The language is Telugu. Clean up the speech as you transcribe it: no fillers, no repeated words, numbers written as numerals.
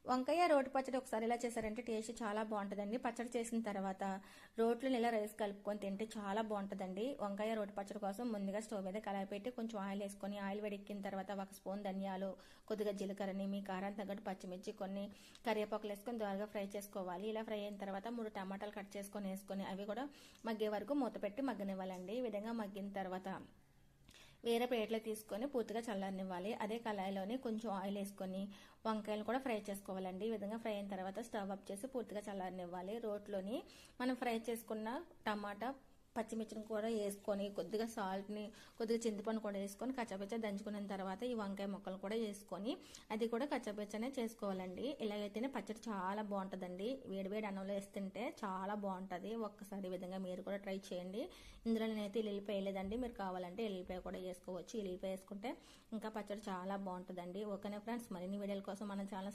వంకాయ రోటి పచ్చడి ఒకసారి ఇలా చేశారంటే టేస్ట్ చాలా బాగుంటుందండి. పచ్చడి చేసిన తర్వాత రోట్లో ఇలా రైస్ కలుపుకొని తింటే చాలా బాగుంటుందండి. వంకాయ రోటి పచ్చడి కోసం ముందుగా స్టవ్ మీద కళాయి పెట్టి కొంచెం ఆయిల్ వేసుకొని ఆయిల్ వేడెక్కిన తర్వాత 1 స్పూన్ ధనియాలు, కొద్దిగా జీలకర్రని, మీ కారానికి తగ్గట్టు పచ్చిమిర్చి, కొన్ని కరివేపాకులు వేసుకొని దోరగా ఫ్రై చేసుకోవాలి. ఇలా ఫ్రై అయిన తర్వాత 3 టమాటాలు కట్ చేసుకొని వేసుకొని అవి కూడా మగ్గే వరకు మూత పెట్టి మగ్గనివ్వాలండి. ఈ విధంగా మగ్గిన తర్వాత వేరే ప్లేట్లో తీసుకొని పూర్తిగా చల్లారనివ్వాలి. అదే కళాయిలోని కొంచెం ఆయిల్ వేసుకొని వంకాయలు కూడా ఫ్రై చేసుకోవాలండి. ఈ విధంగా ఫ్రై అయిన తర్వాత స్టవ్ ఆఫ్ చేసి పూర్తిగా చల్లారనివ్వాలి. రోట్లోని మనం ఫ్రై చేసుకున్న టమాటా, పచ్చిమిర్చిని కూడా వేసుకొని కొద్దిగా సాల్ట్ని, కొద్దిగా చింతపండు కూడా వేసుకొని కచ్చాపచ్చా దంచుకున్న తర్వాత ఈ వంకాయ ముక్కలు కూడా వేసుకొని అది కూడా కచ్చాపచ్చానే చేసుకోవాలండి. ఇలాగైతేనే పచ్చడి చాలా బాగుంటుందండి. వేడివేడి అన్నంలో వేస్తుంటే చాలా బాగుంటుంది. ఒక్కసారి ఈ విధంగా మీరు కూడా ట్రై చేయండి. ఇందులో నేనైతే ఎల్లిపాయ వేయలేదండి. మీరు కావాలంటే ఎల్లిపాయ కూడా వేసుకోవచ్చు. ఎల్లిపాయ వేసుకుంటే ఇంకా పచ్చడి చాలా బాగుంటుందండి. ఓకేనా ఫ్రెండ్స్, మరిన్ని వీడియోల కోసం మన ఛానల్